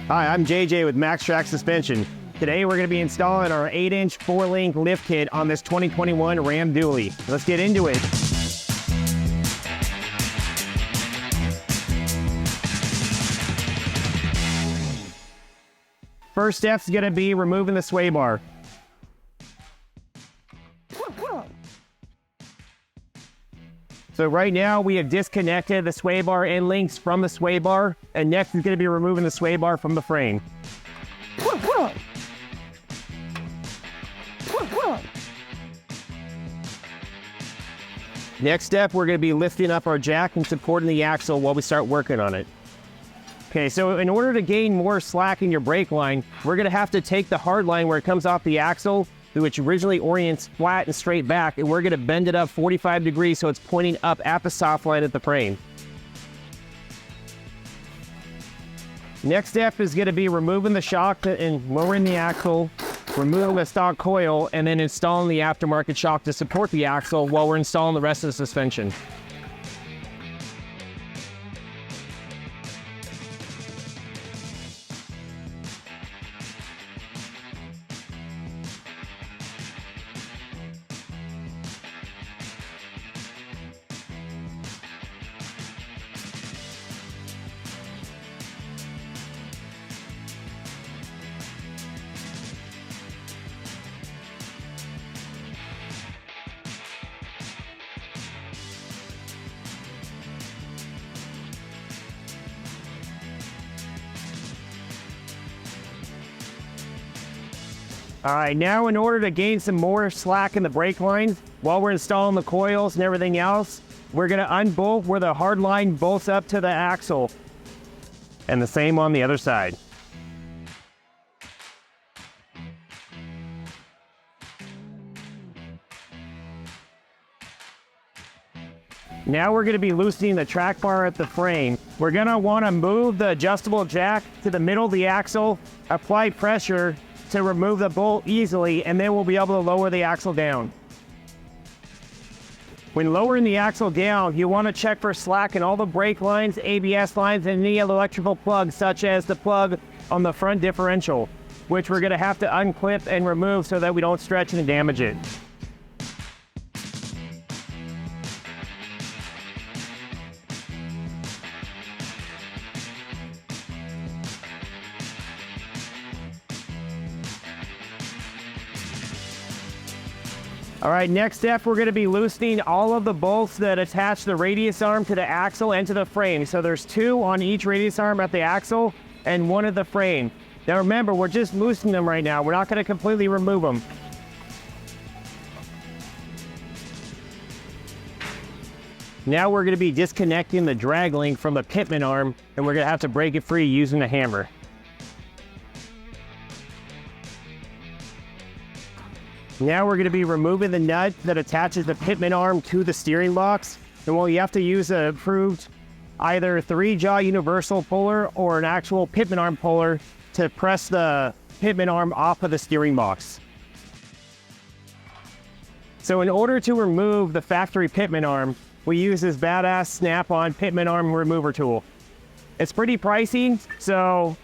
Hi, I'm JJ with MaxTrac Suspension. Today we're going to be installing our 8-inch 4-link lift kit on this 2021 Ram dually. Let's get into it. First step is going to be removing the sway bar. So right now we have disconnected the sway bar end links from the sway bar, and next is going to be removing the sway bar from the frame. Next step, we're going to be lifting up our jack and supporting the axle while we start working on it. Okay, so in order to gain more slack in your brake line, we're going to have to take the hard line where it comes off the axle, which originally orients flat and straight back, and we're going to bend it up 45 degrees so it's pointing up at the soft line at the frame. Next step is going to be removing the shock and lowering the axle, removing the stock coil, and then installing the aftermarket shock to support the axle while we're installing the rest of the suspension. All right, now in order to gain some more slack in the brake lines, while we're installing the coils and everything else, we're gonna unbolt where the hard line bolts up to the axle. And the same on the other side. Now we're gonna be loosening the track bar at the frame. We're gonna wanna move the adjustable jack to the middle of the axle, apply pressure to remove the bolt easily, and then we'll be able to lower the axle down. When lowering the axle down, you want to check for slack in all the brake lines, ABS lines, and any electrical plugs, such as the plug on the front differential, which we're going to have to unclip and remove so that we don't stretch and damage it. All right, next step, we're going to be loosening all of the bolts that attach the radius arm to the axle and to the frame. So there's 2 on each radius arm at the axle and 1 at the frame. Now remember, we're just loosening them right now. We're not going to completely remove them. Now we're going to be disconnecting the drag link from the pitman arm, and we're going to have to break it free using a hammer. Now we're going to be removing the nut that attaches the pitman arm to the steering box. And well, you have to use an approved either 3-jaw universal puller or an actual pitman arm puller to press the pitman arm off of the steering box. So in order to remove the factory pitman arm, we use this badass snap-on pitman arm remover tool. It's pretty pricey, so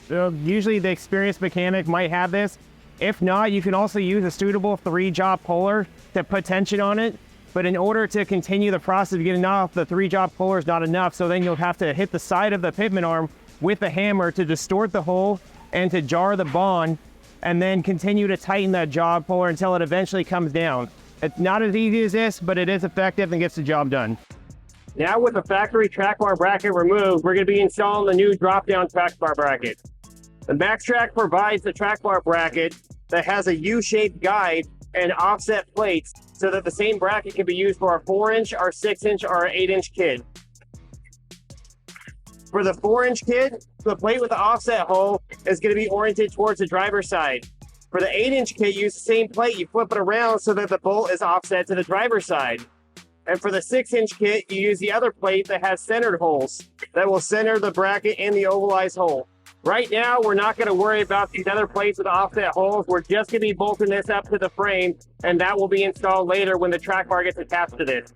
usually the experienced mechanic might have this. If not, you can also use a suitable 3-jaw puller to put tension on it. But in order to continue the process of getting off, the 3-jaw puller is not enough. So then you'll have to hit the side of the pitman arm with a hammer to distort the hole and to jar the bond, and then continue to tighten that jaw puller until it eventually comes down. It's not as easy as this, but it is effective and gets the job done. Now with the factory track bar bracket removed, we're going to be installing the new drop-down track bar bracket. The MaxTrac provides the track bar bracket that has a U-shaped guide and offset plates so that the same bracket can be used for our 4-inch, our 6-inch, or our 8-inch kit. For the 4-inch kit, the plate with the offset hole is going to be oriented towards the driver's side. For the 8-inch kit, use the same plate. You flip it around so that the bolt is offset to the driver's side. And for the 6-inch kit, you use the other plate that has centered holes that will center the bracket in the ovalized hole. Right now, we're not going to worry about these other plates with offset holes. We're just going to be bolting this up to the frame, and that will be installed later when the track bar gets attached to this.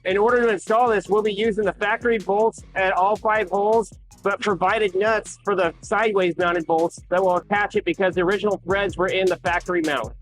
In order to install this, we'll be using the factory bolts at all 5 holes but provided nuts for the sideways mounted bolts that will attach it because the original threads were in the factory mount.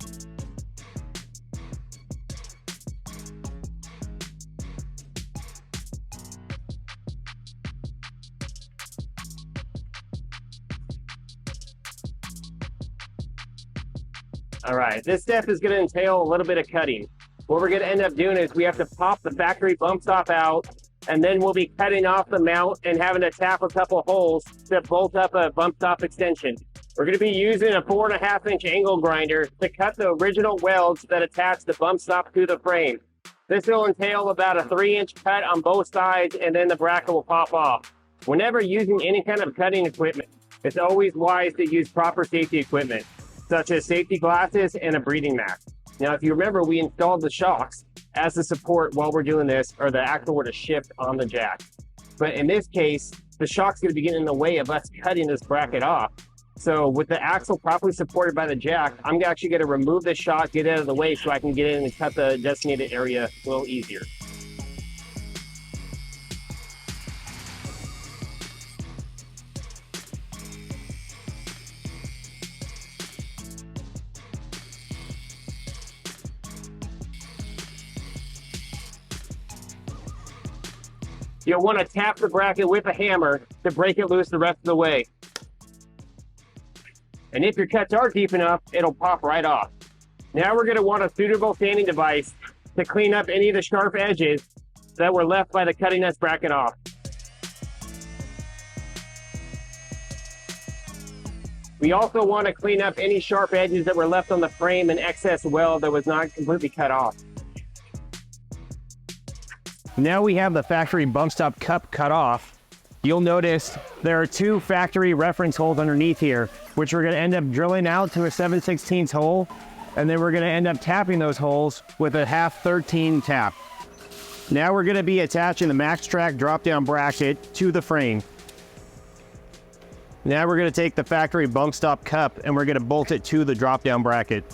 All right, this step is going to entail a little bit of cutting. What we're going to end up doing is we have to pop the factory bump stop out, and then we'll be cutting off the mount and having to tap a couple holes to bolt up a bump stop extension. We're going to be using a 4.5-inch angle grinder to cut the original welds that attach the bump stop to the frame. This will entail about a 3-inch cut on both sides, and then the bracket will pop off. Whenever using any kind of cutting equipment, it's always wise to use proper safety equipment, such as safety glasses and a breathing mask. Now, if you remember, we installed the shocks as the support while we're doing this, or the axle were to shift on the jack. But in this case, the shock's going to be getting in the way of us cutting this bracket off. So with the axle properly supported by the jack, I'm actually going to remove the shock, get it out of the way so I can get in and cut the designated area a little easier. You'll want to tap the bracket with a hammer to break it loose the rest of the way. And if your cuts are deep enough, it'll pop right off. Now we're going to want a suitable sanding device to clean up any of the sharp edges that were left by the cutting this bracket off. We also want to clean up any sharp edges that were left on the frame and excess weld that was not completely cut off. Now we have the factory bump stop cup cut off. You'll notice there are 2 factory reference holes underneath here, which we're going to end up drilling out to a 7/16 hole, and then we're going to end up tapping those holes with a 1/2-13 tap. Now we're going to be attaching the MaxTrac drop-down bracket to the frame. Now we're going to take the factory bump stop cup and we're going to bolt it to the drop-down bracket.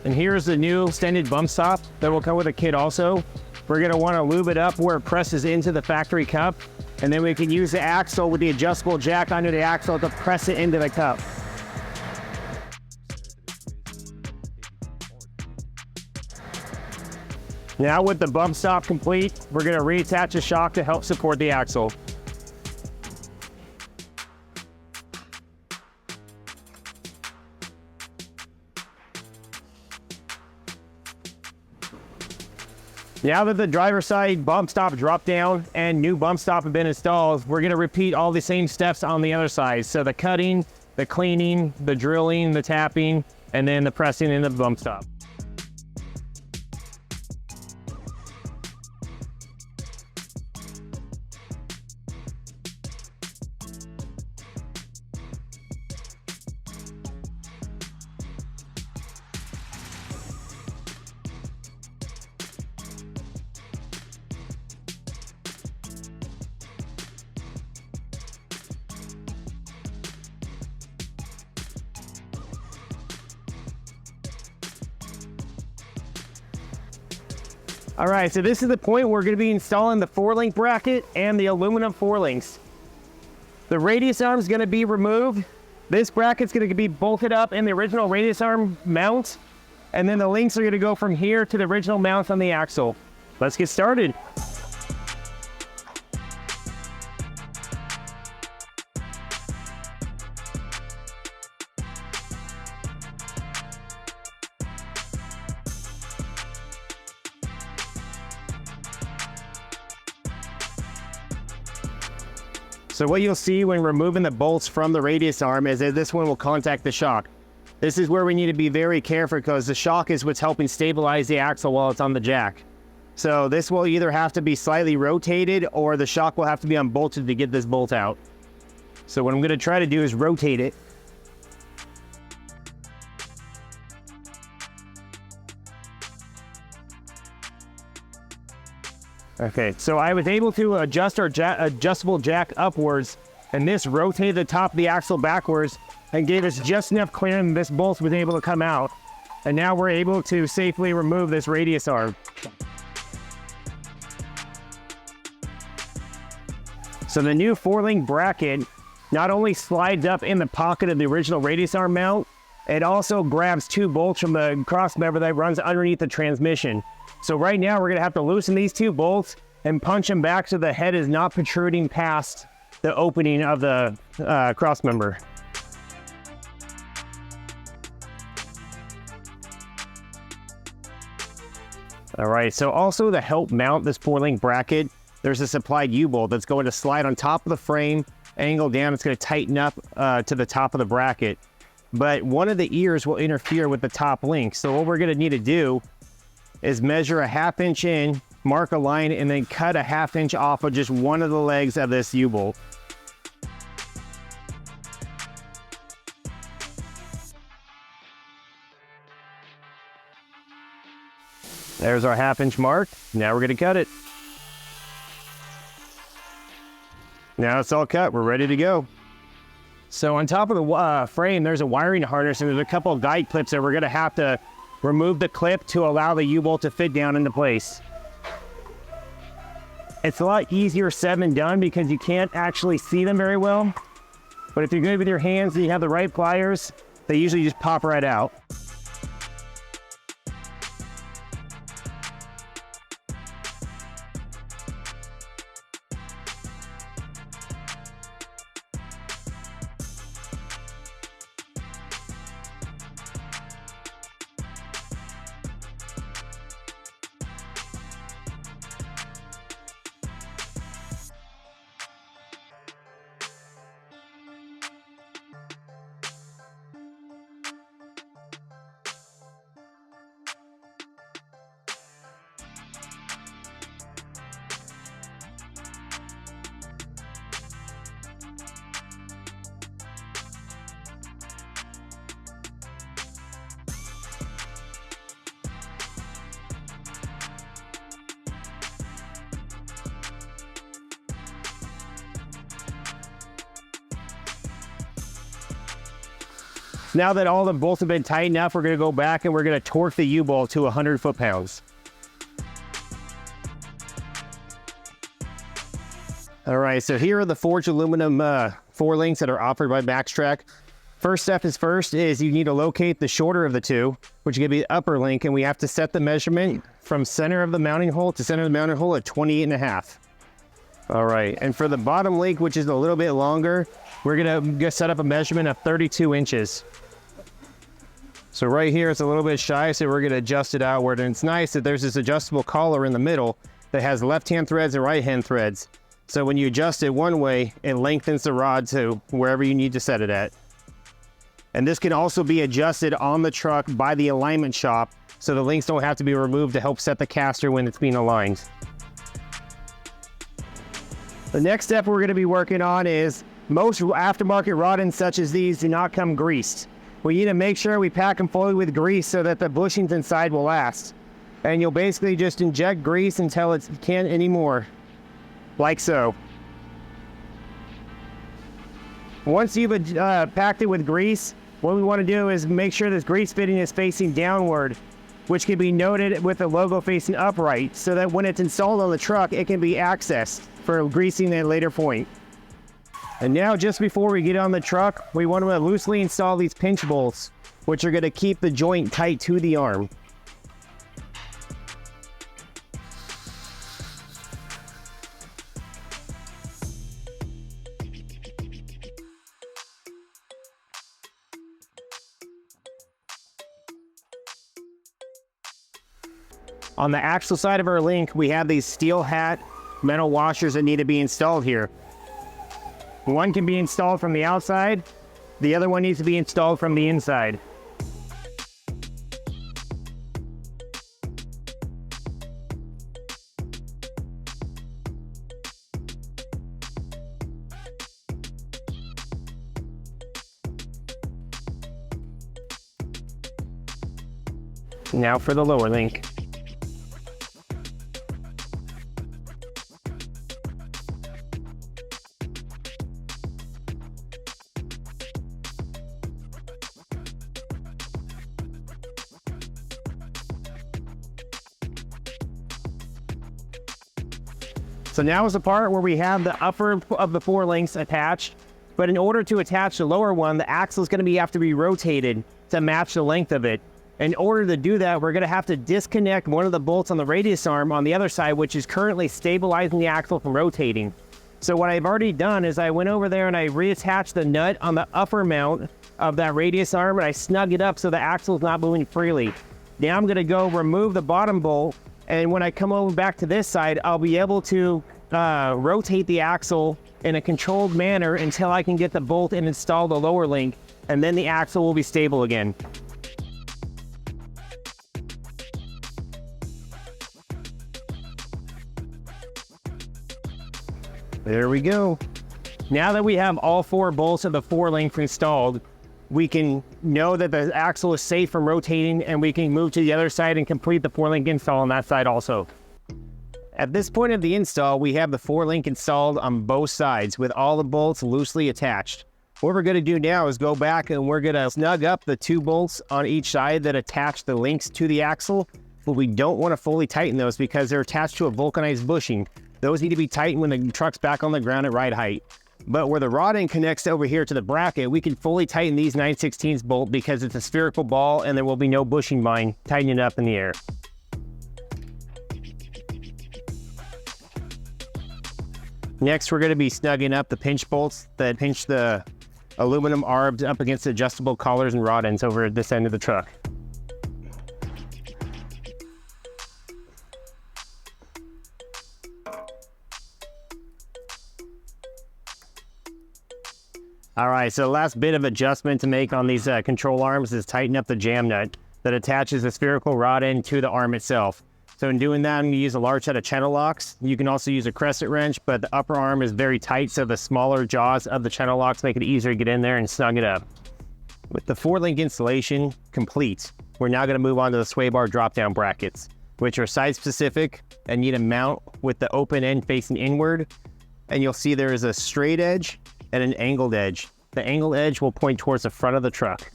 And here's the new extended bump stop that will come with a kit also. We're going to want to lube it up where it presses into the factory cup, and then we can use the axle with the adjustable jack under the axle to press it into the cup. Now with the bump stop complete, we're going to reattach a shock to help support the axle. Now that the driver's side bump stop drop down and new bump stop have been installed, we're going to repeat all the same steps on the other side. So the cutting, the cleaning, the drilling, the tapping, and then the pressing into the bump stop. All right, so this is the point where we're going to be installing the 4-link bracket and the aluminum 4-links. The radius arm is going to be removed. This bracket's going to be bolted up in the original radius arm mount, and then the links are going to go from here to the original mount on the axle. Let's get started. So what you'll see when removing the bolts from the radius arm is that this one will contact the shock. This is where we need to be very careful because the shock is what's helping stabilize the axle while it's on the jack. So this will either have to be slightly rotated or the shock will have to be unbolted to get this bolt out. So what I'm going to try to do is rotate it. Okay, so I was able to adjust our adjustable jack upwards, and this rotated the top of the axle backwards and gave us just enough clearance this bolt was able to come out. And now we're able to safely remove this radius arm. So the new 4-link bracket not only slides up in the pocket of the original radius arm mount, it also grabs 2 bolts from the cross member that runs underneath the transmission. So right now we're gonna have to loosen these 2 bolts and punch them back so the head is not protruding past the opening of the cross member. All right, so also to help mount this 4-link bracket, there's a supplied U-bolt that's going to slide on top of the frame, angle down, it's going to tighten up to the top of the bracket. But one of the ears will interfere with the top link. So what we're going to need to do is measure a 1/2 inch in, mark a line, and then cut a 1/2 inch off of just one of the legs of this U-bolt. There's our 1/2 inch mark. Now we're going to cut it. Now it's all cut, we're ready to go. So on top of the frame, there's a wiring harness and there's a couple of guide clips that we're gonna have to remove the clip to allow the U-bolt to fit down into place. It's a lot easier said than done because you can't actually see them very well. But if you're good with your hands and you have the right pliers, they usually just pop right out. Now that all the bolts have been tightened up, we're going to go back and we're going to torque the U-bolt to 100 foot-pounds. All right, so here are the forged aluminum 4-links that are offered by MaxTrac. First step is you need to locate the shorter of the 2, which is going to be the upper link, and we have to set the measurement from center of the mounting hole to center of the mounting hole at 28.5. All right, and for the bottom link, which is a little bit longer, we're going to set up a measurement of 32 inches. So right here, it's a little bit shy, so we're going to adjust it outward. And it's nice that there's this adjustable collar in the middle that has left-hand threads and right-hand threads. So when you adjust it one way, it lengthens the rod to wherever you need to set it at. And this can also be adjusted on the truck by the alignment shop, so the links don't have to be removed to help set the caster when it's being aligned. The next step we're going to be working on is most aftermarket rod ends such as these do not come greased. We need to make sure we pack them fully with grease so that the bushings inside will last. And you'll basically just inject grease until it can't anymore, like so. Once you've packed it with grease, what we want to do is make sure this grease fitting is facing downward, which can be noted with the logo facing upright, so that when it's installed on the truck, it can be accessed for greasing at a later point. And now, just before we get on the truck, we want to loosely install these pinch bolts, which are going to keep the joint tight to the arm. On the axle side of our link, we have these steel hat metal washers that need to be installed here. One can be installed from the outside, the other one needs to be installed from the inside. Now for the lower link. So now is the part where we have the upper of the 4 links attached, but in order to attach the lower one, the axle is going to have to be rotated to match the length of it. In order to do that, we're going to have to disconnect one of the bolts on the radius arm on the other side, which is currently stabilizing the axle from rotating. So what I've already done is I went over there and I reattached the nut on the upper mount of that radius arm, and I snug it up so the axle is not moving freely. Now I'm going to go remove the bottom bolt, and when I come over back to this side, I'll be able to rotate the axle in a controlled manner until I can get the bolt and install the lower link, and then the axle will be stable again. There we go. Now that we have all 4 bolts of the 4 link installed, we can know that the axle is safe from rotating, and we can move to the other side and complete the 4 link install on that side also. At this point of the install, we have the 4 link installed on both sides with all the bolts loosely attached. What we're going to do now is go back and we're going to snug up the 2 bolts on each side that attach the links to the axle, but we don't want to fully tighten those because they're attached to a vulcanized bushing. Those need to be tightened when the truck's back on the ground at ride height. But where the rod end connects over here to the bracket, we can fully tighten these 9/16 bolt because it's a spherical ball and there will be no bushing line tightening it up in the air. Next, we're going to be snugging up the pinch bolts that pinch the aluminum arbs up against the adjustable collars and rod ends over at this end of the truck. All right, so the last bit of adjustment to make on these control arms is tighten up the jam nut that attaches the spherical rod end to the arm itself. So in doing that, I'm going to use a large set of channel locks. You can also use a crescent wrench, but the upper arm is very tight, so the smaller jaws of the channel locks make it easier to get in there and snug it up. With the 4 link installation complete, we're now going to move on to the sway bar drop-down brackets, which are size specific and need a mount with the open end facing inward. And you'll see there is a straight edge and an angled edge. The angled edge will point towards the front of the truck.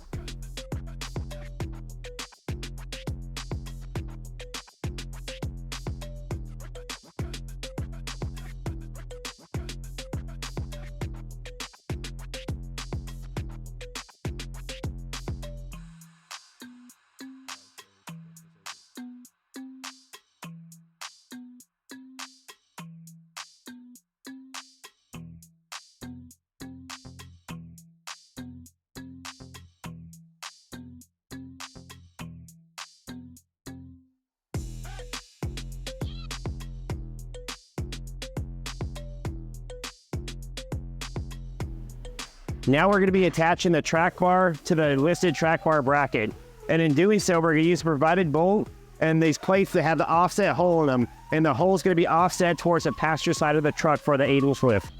Now we're going to be attaching the track bar to the listed track bar bracket. And in doing so, we're going to use a provided bolt and these plates that have the offset hole in them. And the hole is going to be offset towards the passenger side of the truck for the 8-inch lift.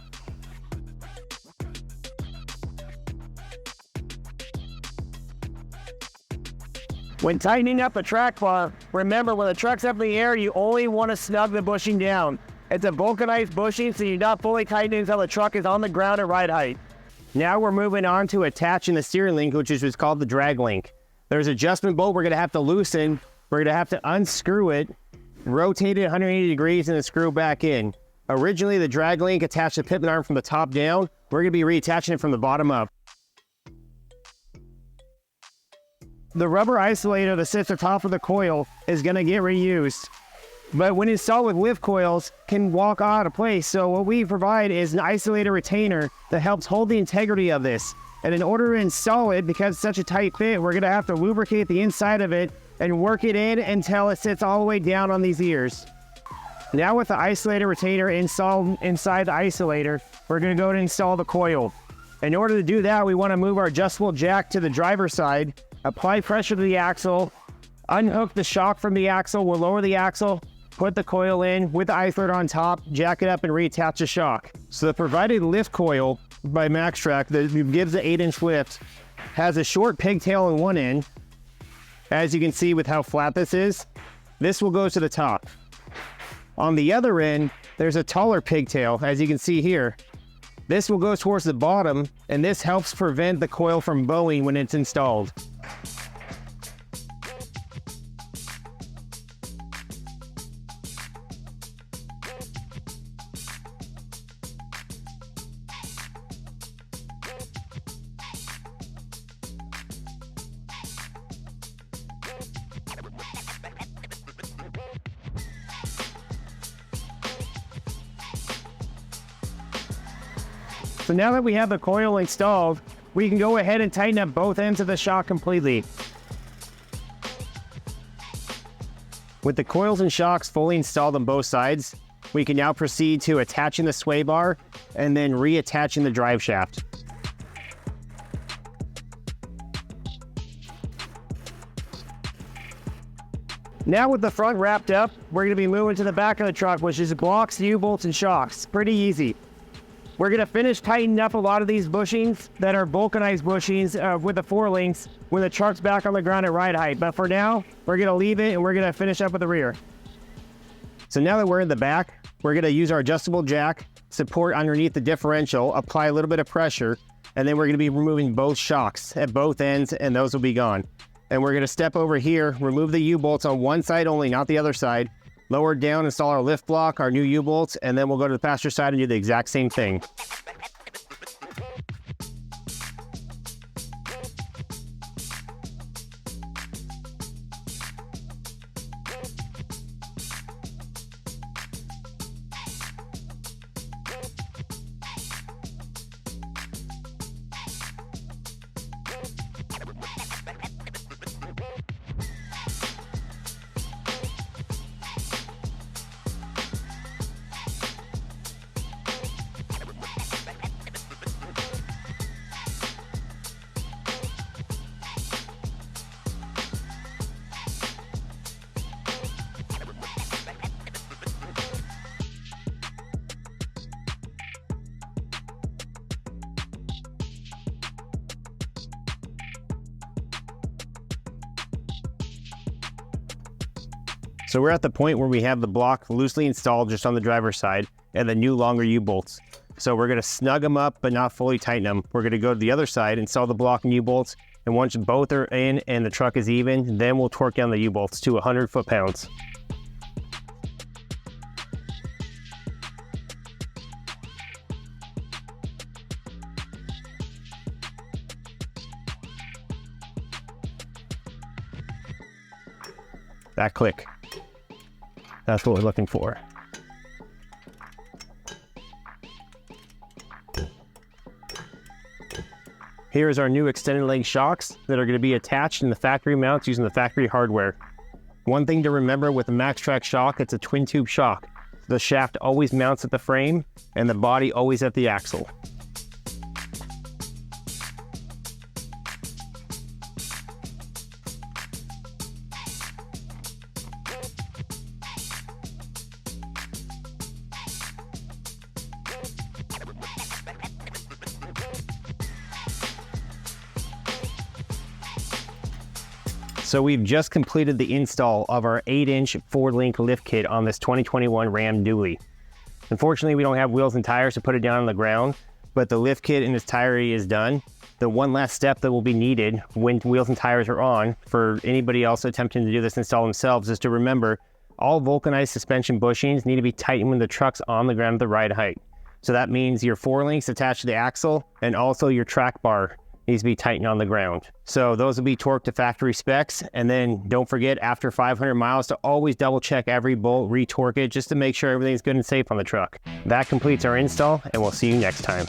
When tightening up the track bar, remember when the truck's up in the air, you only want to snug the bushing down. It's a vulcanized bushing, so you're not fully tightening until the truck is on the ground at ride height. Now we're moving on to attaching the steering link, which is what's called the drag link. There's an adjustment bolt we're going to have to loosen. We're going to have to unscrew it, rotate it 180 degrees, and then screw back in. Originally, the drag link attached the pitman arm from the top down. We're going to be reattaching it from the bottom up. The rubber isolator that sits atop of the coil is going to get reused, but when installed with lift coils, can walk out of place. So what we provide is an isolator retainer that helps hold the integrity of this. And in order to install it, because it's such a tight fit, we're going to have to lubricate the inside of it and work it in until it sits all the way down on these ears. Now with the isolator retainer installed inside the isolator, we're going to go to install the coil. In order to do that, we want to move our adjustable jack to the driver's side, apply pressure to the axle, unhook the shock from the axle, we'll lower the axle, put the coil in with the isolator on top, jack it up, and reattach the shock. So the provided lift coil by MaxTrac that gives the 8-inch lift has a short pigtail on one end. As you can see with how flat this is, this will go to the top. On the other end, there's a taller pigtail, as you can see here. This will go towards the bottom, and this helps prevent the coil from bowing when it's installed. So now that we have the coil installed, we can go ahead and tighten up both ends of the shock completely. With the coils and shocks fully installed on both sides, we can now proceed to attaching the sway bar and then reattaching the drive shaft. Now with the front wrapped up, we're going to be moving to the back of the truck, which is blocks, U-bolts, and shocks. Pretty easy. We're going to finish tightening up a lot of these bushings that are vulcanized bushings with the 4 links when the truck's back on the ground at ride height. But for now, we're going to leave it and we're going to finish up with the rear. So now that we're in the back, we're going to use our adjustable jack, support underneath the differential, apply a little bit of pressure, and then we're going to be removing both shocks at both ends, and those will be gone. And we're going to step over here, remove the U-bolts on one side only, not the other side, lower it down, install our lift block, our new U-bolts, and then we'll go to the passenger side and do the exact same thing. So we're at the point where we have the block loosely installed just on the driver's side and the new longer U-bolts. So we're going to snug them up but not fully tighten them. We're going to go to the other side, install the block and U-bolts, and once both are in and the truck is even, then we'll torque down the U-bolts to 100 foot-pounds. That click. That's what we're looking for. Here's our new extended leg shocks that are going to be attached in the factory mounts using the factory hardware. One thing to remember with the MaxTrac shock, it's a twin tube shock. The shaft always mounts at the frame and the body always at the axle. So we've just completed the install of our 8-inch 4-link lift kit on this 2021 Ram dually. Unfortunately, we don't have wheels and tires to put it down on the ground, but the lift kit in its entirety is done. The one last step that will be needed when wheels and tires are on for anybody else attempting to do this install themselves is to remember all vulcanized suspension bushings need to be tightened when the truck's on the ground at the ride height. So that means your 4 links attached to the axle and also your track bar needs to be tightened on the ground. So those will be torqued to factory specs. And then don't forget, after 500 miles, to always double check every bolt, retorque it, just to make sure everything's good and safe on the truck. That completes our install, and we'll see you next time.